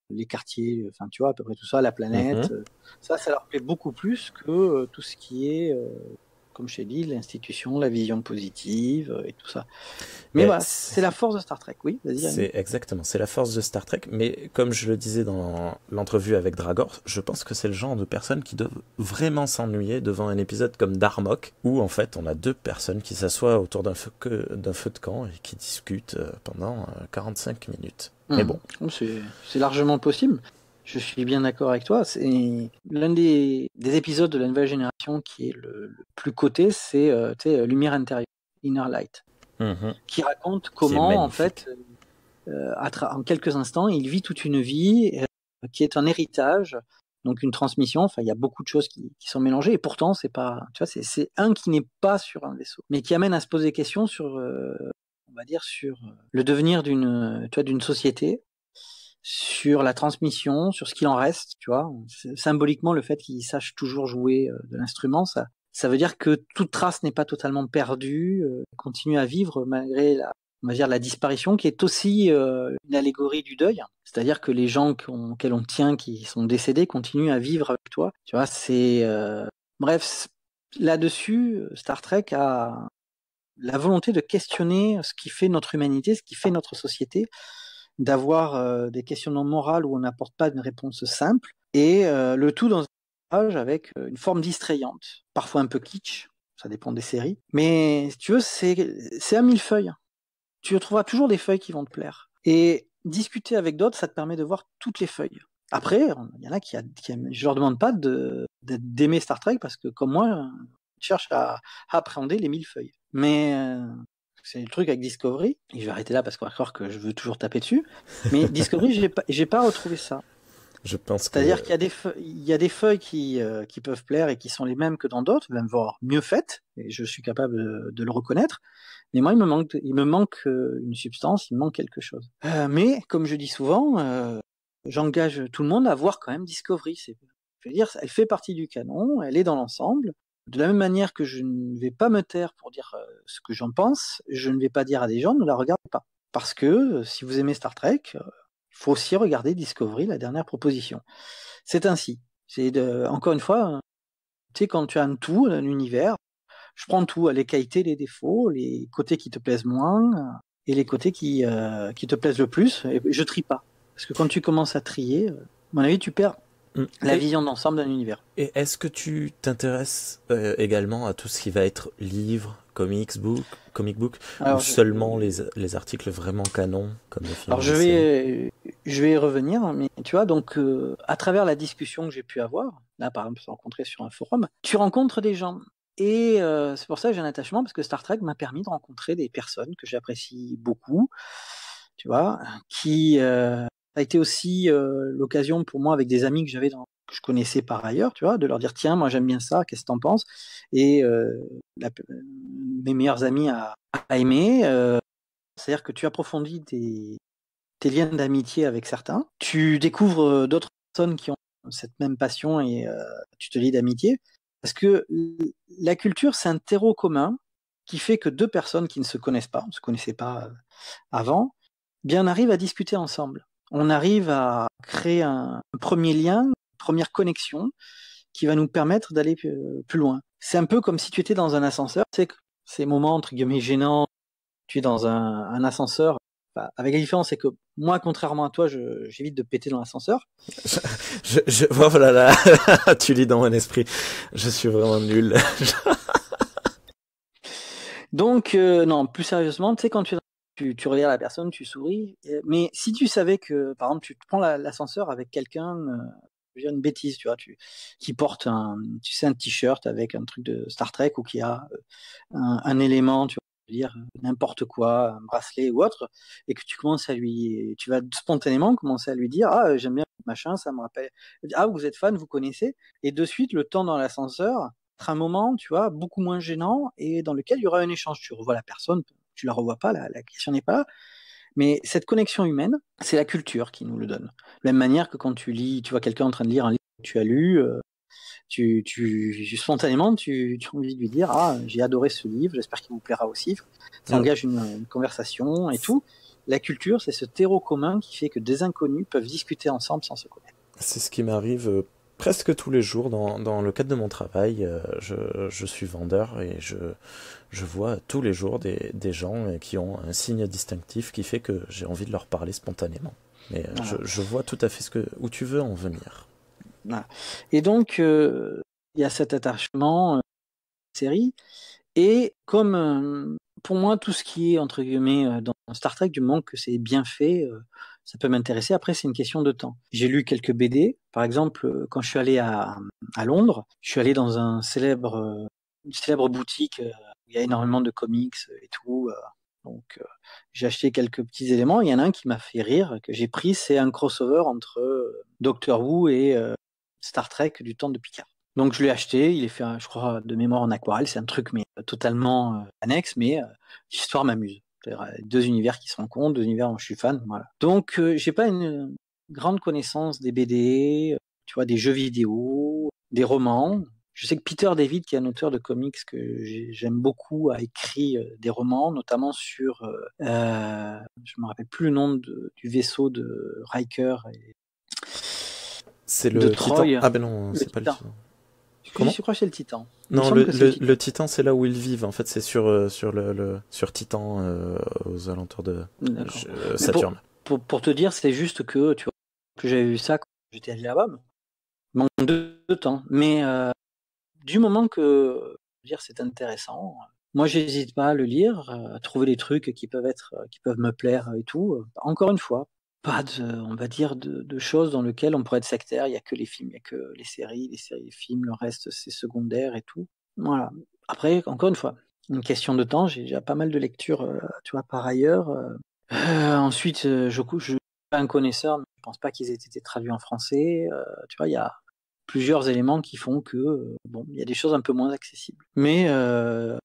les quartiers, enfin tu vois, à peu près tout ça, la planète. Ça leur plaît beaucoup plus que tout ce qui est, comme je t'ai dit, l'institution, la vision positive et tout ça. Mais voilà, c'est la force de Star Trek, oui, vas-y. C'est la force de Star Trek, mais comme je le disais dans l'entrevue avec Dragor, je pense que c'est le genre de personnes qui doivent vraiment s'ennuyer devant un épisode comme Darmok, où en fait on a deux personnes qui s'assoient autour d'un feu de camp et qui discutent pendant 45 minutes. Mais bon. C'est largement possible. Je suis bien d'accord avec toi. C'est l'un des épisodes de la nouvelle génération qui est le plus coté, c'est Lumière intérieure, Inner Light, qui raconte comment, en fait, en quelques instants, il vit toute une vie qui est un héritage, donc une transmission. Enfin, il y a beaucoup de choses qui sont mélangées, et pourtant, c'est pas, tu vois, c'est un qui n'est pas sur un vaisseau, mais qui amène à se poser des questions sur, on va dire, sur le devenir d'une société, sur la transmission, sur ce qu'il en reste, tu vois. Symboliquement, le fait qu'il sache toujours jouer de l'instrument, ça veut dire que toute trace n'est pas totalement perdue, continue à vivre malgré la disparition, qui est aussi une allégorie du deuil. C'est-à-dire que les gens auxquels on tient, qui sont décédés, continuent à vivre avec toi. Tu vois, c'est... Bref, là-dessus, Star Trek a la volonté de questionner ce qui fait notre humanité, ce qui fait notre société, d'avoir des questionnements moraux où on n'apporte pas une réponse simple, et le tout dans un âge avec une forme distrayante, parfois un peu kitsch, ça dépend des séries, mais si tu veux, c'est un millefeuille. Tu trouveras toujours des feuilles qui vont te plaire. Et discuter avec d'autres, ça te permet de voir toutes les feuilles. Après, il y en a qui je leur demande pas d'aimer Star Trek parce que comme moi, je cherche à appréhender les 1000 feuilles. Mais c'est le truc avec Discovery, et je vais arrêter là parce qu'on va croire que je veux toujours taper dessus, mais Discovery, j'ai pas retrouvé ça. Je pense C'est-à-dire qu'il y a des feuilles qui peuvent plaire et qui sont les mêmes que dans d'autres, même voire mieux faites, et je suis capable de le reconnaître. Mais moi, il me manque une substance, il me manque quelque chose. Mais comme je dis souvent, j'engage tout le monde à voir quand même Discovery. Je veux dire, elle fait partie du canon, elle est dans l'ensemble. De la même manière que je ne vais pas me taire pour dire ce que j'en pense, je ne vais pas dire à des gens ne la regardez pas. Parce que si vous aimez Star Trek, il faut aussi regarder Discovery, la dernière proposition. C'est ainsi. Encore une fois, tu sais, quand tu as un tout, un univers, je prends tout, les qualités, les défauts, les côtés qui te plaisent moins et les côtés qui te plaisent le plus. Et je trie pas. Parce que quand tu commences à trier, à mon avis, tu perds la vision d'ensemble d'un univers. Et est-ce que tu t'intéresses également à tout ce qui va être livre, comic book, ou seulement les articles vraiment canons comme les films? Alors je vais y revenir, mais tu vois, donc à travers la discussion que j'ai pu avoir, là par exemple, se rencontrer sur un forum, tu rencontres des gens. Et c'est pour ça que j'ai un attachement, parce que Star Trek m'a permis de rencontrer des personnes que j'apprécie beaucoup, tu vois, qui a été aussi l'occasion pour moi avec des amis que je connaissais par ailleurs, tu vois, de leur dire tiens, moi j'aime bien ça, qu'est-ce que t'en penses? Et mes meilleurs amis à aimer, c'est-à-dire que tu approfondis tes liens d'amitié avec certains, tu découvres d'autres personnes qui ont cette même passion et tu te lis d'amitié, parce que la culture c'est un terreau commun qui fait que deux personnes qui ne se connaissent pas, on ne se connaissait pas avant, bien arrivent à discuter ensemble. On arrive à créer un premier lien, une première connexion qui va nous permettre d'aller plus loin. C'est un peu comme si tu étais dans un ascenseur, tu sais, ces moments entre guillemets gênants, tu es dans un ascenseur, enfin, avec la différence c'est que moi, contrairement à toi, j'évite de péter dans l'ascenseur. Voilà, là, tu lis dans mon esprit, je suis vraiment nul. Donc, non, plus sérieusement, tu sais, quand tu regardes la personne, tu souris. Mais si tu savais que, par exemple, tu te prends l'ascenseur avec quelqu'un, je veux dire une bêtise, tu vois, qui porte un t-shirt avec un truc de Star Trek ou qui a un élément, tu vois, je veux dire n'importe quoi, un bracelet ou autre, et que tu vas spontanément commencer à lui dire ah j'aime bien machin, ça me rappelle, ah vous êtes fan, vous connaissez, et de suite le temps dans l'ascenseur un moment, tu vois, beaucoup moins gênant et dans lequel il y aura un échange. Tu revois la personne, tu la revois pas, la question n'est pas là. Mais cette connexion humaine, c'est la culture qui nous le donne. De la même manière que quand tu vois quelqu'un en train de lire un livre que tu as lu, spontanément, tu as envie de lui dire ah j'ai adoré ce livre, j'espère qu'il vous plaira aussi. Ça engage une conversation et tout. La culture, c'est ce terreau commun qui fait que des inconnus peuvent discuter ensemble sans se connaître. C'est ce qui m'arrive presque tous les jours dans le cadre de mon travail. Je suis vendeur et je vois tous les jours des gens qui ont un signe distinctif qui fait que j'ai envie de leur parler spontanément. Mais je vois tout à fait où tu veux en venir. Et donc, il y a cet attachement série. Et comme pour moi, tout ce qui est, entre guillemets, dans Star Trek, du moment que c'est bien fait, ça peut m'intéresser. Après, c'est une question de temps. J'ai lu quelques BD. Par exemple, quand je suis allé à Londres, je suis allé dans une célèbre boutique où il y a énormément de comics et tout. Donc, j'ai acheté quelques petits éléments. Il y en a un qui m'a fait rire, que j'ai pris, c'est un crossover entre Doctor Who et Star Trek du temps de Picard. Donc je l'ai acheté, il est fait, je crois, de mémoire en aquarelle, c'est un truc mais totalement annexe, mais l'histoire m'amuse. C'est-à-dire, deux univers qui se rencontrent, deux univers dont je suis fan, voilà. Donc j'ai pas une grande connaissance des BD, tu vois, des jeux vidéo, des romans. Je sais que Peter David, qui est un auteur de comics que j'aime beaucoup, a écrit des romans, notamment sur, je me rappelle plus le nom du vaisseau de Riker et c'est le Troy. Titan. Ah ben non, c'est pas le Titan. Comment ? Je crois que c'est le Titan. Non, le Titan, c'est là où ils vivent. En fait, c'est sur Titan, aux alentours de Saturne. Pour te dire, c'est juste que tu vois que j'avais vu ça quand j'étais allé là-bas. Manque de temps. Mais du moment que dire c'est intéressant, moi j'hésite pas à le lire, à trouver des trucs qui peuvent me plaire et tout. Encore une fois, pas on va dire, de choses dans lesquelles on pourrait être sectaire. Il n'y a que les films, il n'y a que les séries, les films, le reste, c'est secondaire et tout. Voilà. Après, encore une fois, une question de temps. J'ai déjà pas mal de lectures, tu vois, par ailleurs. Ensuite, je suis pas un connaisseur, mais je pense pas qu'ils aient été traduits en français. Tu vois, il y a plusieurs éléments qui font que, bon, il y a des choses un peu moins accessibles. Mais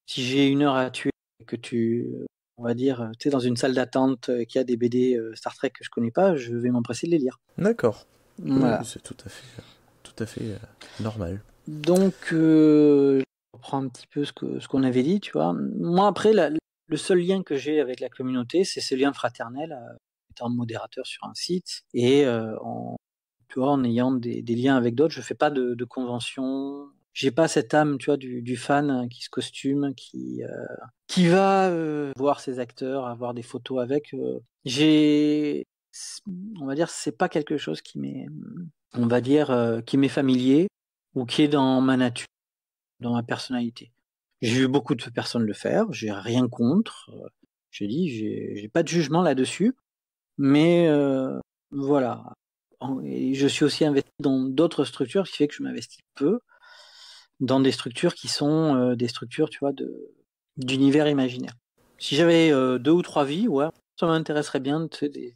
si j'ai 1 heure à tuer et que on va dire, tu sais, dans une salle d'attente qui a des BD Star Trek que je connais pas, je vais m'empresser de les lire. D'accord. Voilà. Oui, c'est tout à fait normal. Donc, je reprends un petit peu ce qu'on avait dit, tu vois. Moi, après, le seul lien que j'ai avec la communauté, c'est ce lien fraternel, étant modérateur sur un site et tu vois, en ayant des liens avec d'autres. Je fais pas de convention. J'ai pas cette âme, tu vois, du fan qui se costume, qui va voir ses acteurs, avoir des photos avec. On va dire, c'est pas quelque chose qui m'est familier ou qui est dans ma nature, dans ma personnalité. J'ai vu beaucoup de personnes le faire, j'ai rien contre. J'ai pas de jugement là-dessus, mais voilà. Et je suis aussi investi dans d'autres structures, ce qui fait que je m'investis peu dans des structures qui sont des structures, tu vois, d'univers imaginaire. Si j'avais 2 ou 3 vies, ouais, ça m'intéresserait bien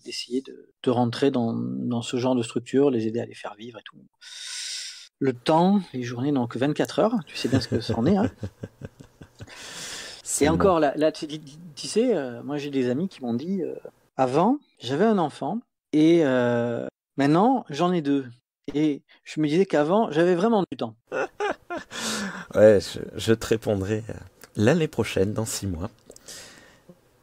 d'essayer de rentrer dans ce genre de structure, les aider à les faire vivre et tout. Le temps, les journées n'ont que 24 heures, tu sais bien ce que ça en est. Hein. Et encore, là tu sais, moi j'ai des amis qui m'ont dit, avant, j'avais un enfant, et maintenant, j'en ai 2. Et je me disais qu'avant, j'avais vraiment du temps. Ouais, je te répondrai l'année prochaine, dans 6 mois.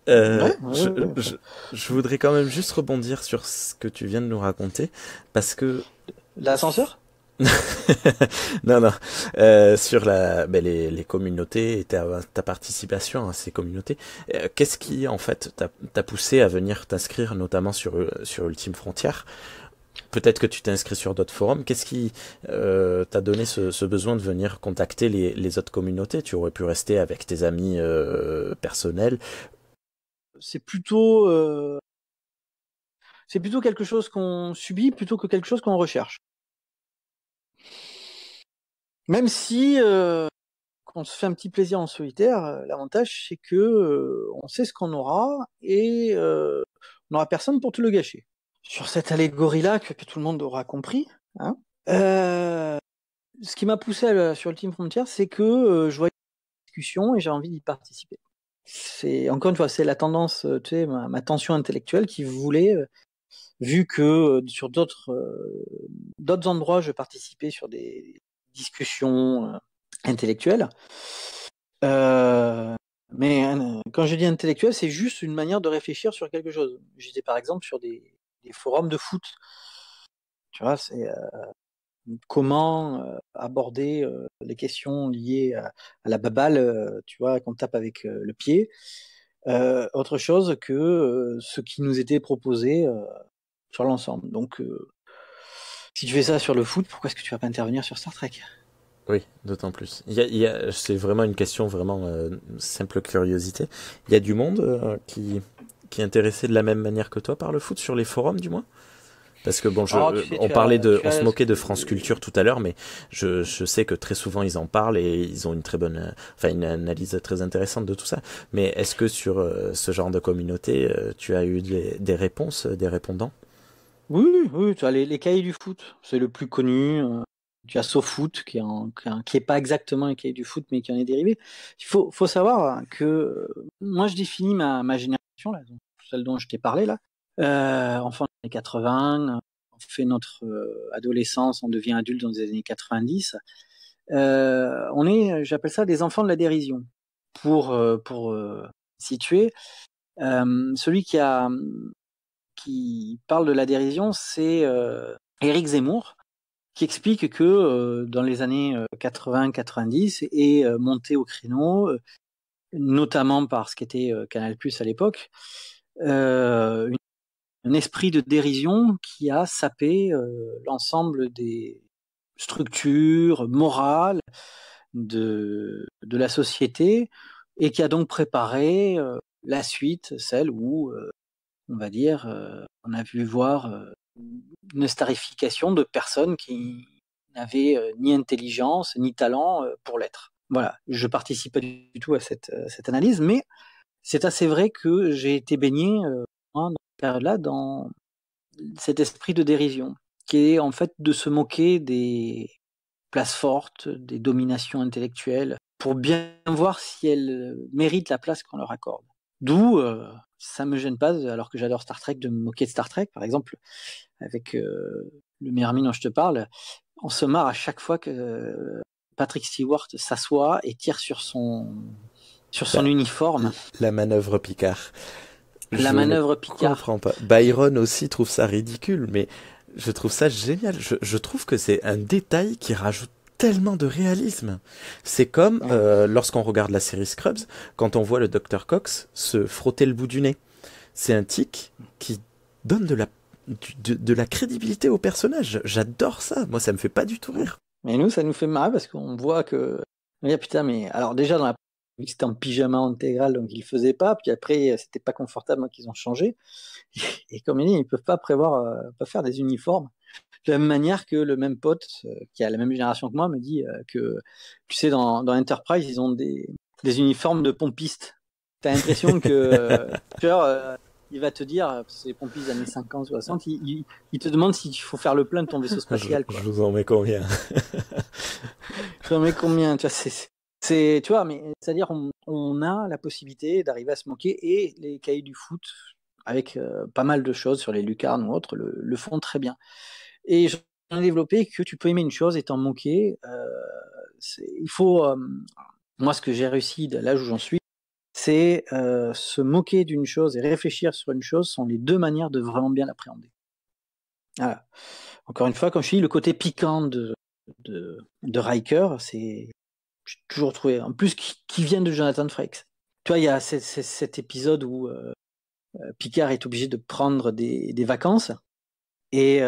Je voudrais quand même juste rebondir sur ce que tu viens de nous raconter, parce que... L'ascenseur ? Non, sur les communautés et ta participation à ces communautés, qu'est-ce qui en fait t'a poussé à venir t'inscrire notamment sur Ultime Frontière? Peut-être que tu t'es inscrit sur d'autres forums. Qu'est-ce qui t'a donné ce besoin de venir contacter les autres communautés? Tu aurais pu rester avec tes amis personnels. C'est plutôt quelque chose qu'on subit plutôt que quelque chose qu'on recherche. Même si on se fait un petit plaisir en solitaire, l'avantage c'est que on sait ce qu'on aura et on n'aura personne pour te le gâcher. Sur cette allégorie-là que tout le monde aura compris, hein, ce qui m'a poussé sur Ultime Frontier, c'est que je vois une discussion et j'ai envie d'y participer. C'est encore une fois, c'est la tendance, tu sais, ma tension intellectuelle qui voulait, vu que sur d'autres endroits, je participais sur des discussions intellectuelles. Mais quand je dis intellectuel, c'est juste une manière de réfléchir sur quelque chose. J'étais par exemple sur des forums de foot. Tu vois, c'est comment aborder les questions liées à la baballe, tu vois, qu'on tape avec le pied. Autre chose que ce qui nous était proposé sur l'ensemble. Donc, si tu fais ça sur le foot, pourquoi est-ce que tu vas pas intervenir sur Star Trek ? Oui, d'autant plus. C'est vraiment une question vraiment simple curiosité. Il y a du monde qui est intéressé de la même manière que toi par le foot sur les forums, du moins? Parce que bon, on se moquait de France Culture tout à l'heure, mais je sais que très souvent ils en parlent et ils ont une analyse très intéressante de tout ça. Mais est-ce que sur ce genre de communauté, tu as eu des réponses, des répondants? Oui, tu as les cahiers du foot, c'est le plus connu. Tu as SoFoot qui est pas exactement un cahier du foot, mais qui en est dérivé. Il faut savoir que moi je définis ma génération, là, celle dont je t'ai parlé là. Enfant des années 80, on fait notre adolescence, on devient adulte dans les années 90. J'appelle ça des enfants de la dérision. Pour situer, celui qui parle de la dérision, c'est Éric Zemmour, qui explique que dans les années 80-90 est monté au créneau, notamment par ce qu'était Canal+ à l'époque, un esprit de dérision qui a sapé l'ensemble des structures morales de la société et qui a donc préparé la suite, celle où on va dire, on a pu voir une starification de personnes qui n'avaient ni intelligence ni talent pour l'être. Voilà, je participe pas du tout à cette analyse, mais c'est assez vrai que j'ai été baigné dans cette période-là dans cet esprit de dérision, qui est en fait de se moquer des places fortes, des dominations intellectuelles, pour bien voir si elles méritent la place qu'on leur accorde. D'où ça me gêne pas, alors que j'adore Star Trek, de me moquer de Star Trek. Par exemple, avec le meilleur ami dont je te parle, on se marre à chaque fois que Patrick Stewart s'assoit et tire sur son uniforme. La manœuvre Picard. La manœuvre Picard. Je comprends pas. Byron aussi trouve ça ridicule, mais je trouve ça génial. Je trouve que c'est un détail qui rajoute tellement de réalisme. C'est comme lorsqu'on regarde la série Scrubs, quand on voit le Dr Cox se frotter le bout du nez. C'est un tic qui donne de la crédibilité au personnage. J'adore ça. Moi, ça me fait pas du tout rire. Mais nous, ça nous fait marrer parce qu'on voit que... putain, mais... Alors déjà, dans la... c'était en pyjama intégral, donc ils le faisaient pas. Puis après, c'était pas confortable, donc ils ont changé. Et comme il dit, ils peuvent pas pas faire des uniformes. De la même manière que le même pote, qui a la même génération que moi, me dit que, tu sais, dans Enterprise, ils ont des uniformes de pompistes. T'as l'impression que, il va te dire, c'est les pompistes des années 50, 60, il te demande s'il faut faire le plein de ton vaisseau spatial. Je vous en mets combien? Je vous en mets combien? Tu vois, tu vois, mais c'est-à-dire, on a la possibilité d'arriver à se moquer, et les cahiers du foot, avec pas mal de choses sur les lucarnes ou autres, le font très bien. Et j'en ai développé que tu peux aimer une chose et t'en moquer. Il faut, moi, ce que j'ai réussi de l'âge où j'en suis, c'est se moquer d'une chose et réfléchir sur une chose sont les deux manières de vraiment bien l'appréhender. Voilà. Encore une fois, comme je dis, le côté piquant de Riker, j'ai toujours trouvé, en plus, qui vient de Jonathan Frakes. Tu vois, il y a cet épisode où Picard est obligé de prendre des vacances. Et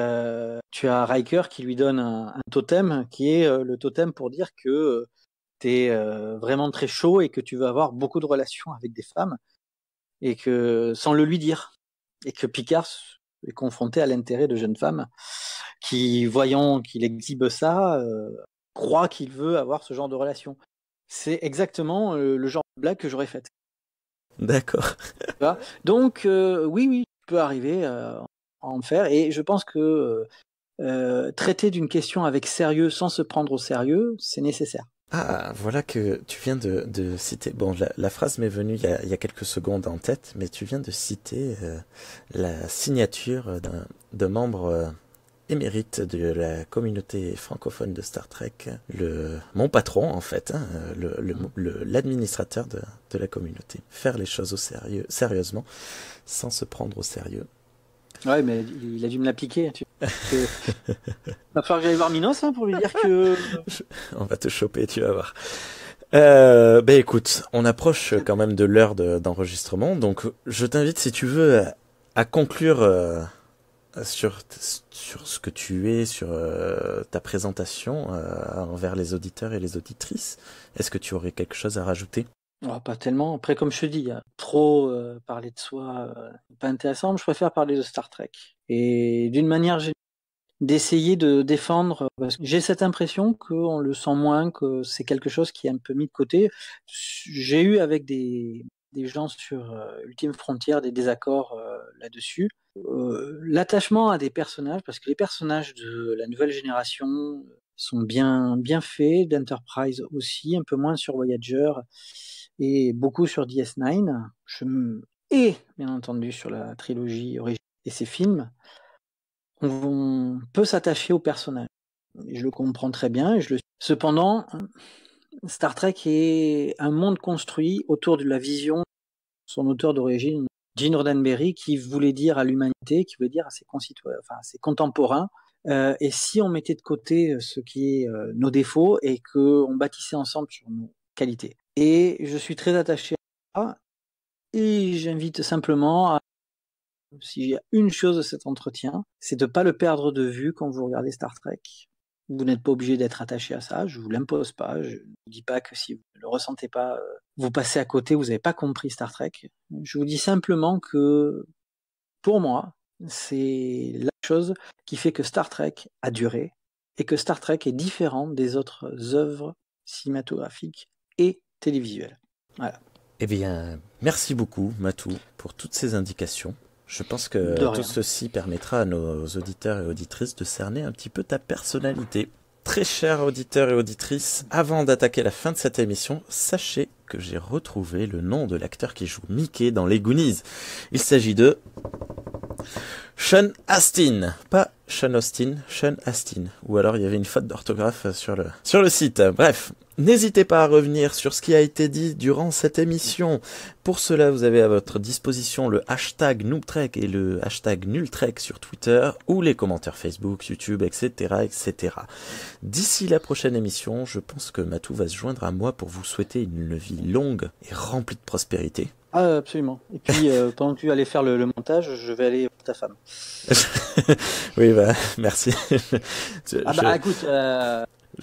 tu as Riker qui lui donne un totem qui est le totem pour dire que t'es vraiment très chaud et que tu veux avoir beaucoup de relations avec des femmes, et que sans le lui dire, et que Picard est confronté à l'intérêt de jeunes femmes qui, voyant qu'il exhibe ça, croient qu'il veut avoir ce genre de relation. C'est exactement le genre de blague que j'aurais faite. D'accord. Donc oui, tu peux arriver à en faire, et je pense que traiter d'une question avec sérieux sans se prendre au sérieux, c'est nécessaire. Ah, voilà que tu viens de citer... Bon, la phrase m'est venue il y a quelques secondes en tête, mais tu viens de citer la signature d'un membre émérite de la communauté francophone de Star Trek, mon patron en fait, hein, l'administrateur de la communauté. Faire les choses sérieusement, sans se prendre au sérieux. Ouais, mais il a dû me l'appliquer. Va falloir que j'aille voir Minos pour lui dire que... On va te choper, tu vas voir. Écoute, on approche quand même de l'heure d'enregistrement, donc je t'invite, si tu veux, à conclure sur ce que tu es, sur ta présentation envers les auditeurs et les auditrices. Est-ce que tu aurais quelque chose à rajouter? Oh, pas tellement. Après, comme je te dis, trop parler de soi, pas intéressant. Je préfère parler de Star Trek. Et d'une manière générale, d'essayer de défendre, parce que j'ai cette impression qu'on le sent moins, que c'est quelque chose qui est un peu mis de côté. J'ai eu avec des gens sur Ultime Frontière des désaccords là-dessus. L'attachement à des personnages, parce que les personnages de la nouvelle génération sont bien faits, d'Enterprise aussi, un peu moins sur Voyager, et beaucoup sur DS9, et bien entendu sur la trilogie originale et ses films. On peut s'attacher au personnage. Je le comprends très bien. Cependant, Star Trek est un monde construit autour de la vision de son auteur d'origine, Gene Roddenberry, qui voulait dire à l'humanité, qui voulait dire à ses concitoyens, enfin à ses contemporains, et si on mettait de côté ce qui est nos défauts et qu'on bâtissait ensemble sur nos qualités. Et je suis très attaché à ça, et j'invite simplement à... S'il y a une chose de cet entretien, c'est de ne pas le perdre de vue quand vous regardez Star Trek. Vous n'êtes pas obligé d'être attaché à ça, je ne vous l'impose pas, je ne vous dis pas que si vous ne le ressentez pas, vous passez à côté, vous n'avez pas compris Star Trek. Je vous dis simplement que pour moi, c'est la chose qui fait que Star Trek a duré et que Star Trek est différent des autres œuvres cinématographiques et télévisuelles. Voilà. Eh bien, merci beaucoup, Matou, pour toutes ces indications. Je pense que tout ceci permettra à nos auditeurs et auditrices de cerner un petit peu ta personnalité. Très chers auditeurs et auditrices, avant d'attaquer la fin de cette émission, sachez que j'ai retrouvé le nom de l'acteur qui joue Mickey dans les Goonies. Il s'agit de Sean Astin, pas Sean Austin, Sean Astin. Ou alors il y avait une faute d'orthographe sur le site. Bref, n'hésitez pas à revenir sur ce qui a été dit durant cette émission. Pour cela, vous avez à votre disposition le hashtag NoobTrek et le hashtag NulTrek sur Twitter ou les commentaires Facebook, YouTube, etc., etc. D'ici la prochaine émission, je pense que Matou va se joindre à moi pour vous souhaiter une vie longue et remplie de prospérité. Ah, absolument. Et puis, pendant que tu allais faire le montage, je vais aller pour ta femme. Oui, bah, merci. Écoute,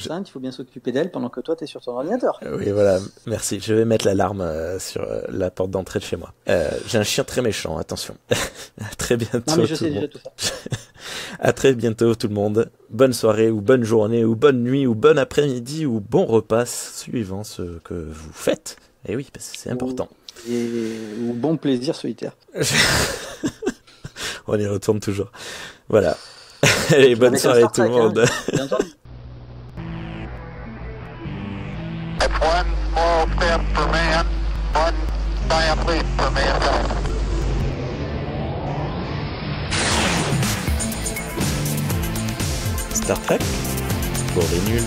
il faut bien s'occuper d'elle pendant que toi, tu es sur ton ordinateur. Oui, voilà, merci. Je vais mettre l'alarme sur la porte d'entrée de chez moi. J'ai un chien très méchant, attention. À très bientôt. Non, mais je sais déjà tout ça. À très bientôt, tout le monde. Bonne soirée, ou bonne journée, ou bonne nuit, ou bon après-midi, ou bon repas, suivant ce que vous faites. Et oui, parce que c'est important. Ou bon plaisir solitaire. On y retourne toujours. Voilà. Allez, bonne soirée tout le monde. Bien entendu. It's one small step for man, one giant leap for mankind. Star Trek pour les nuls.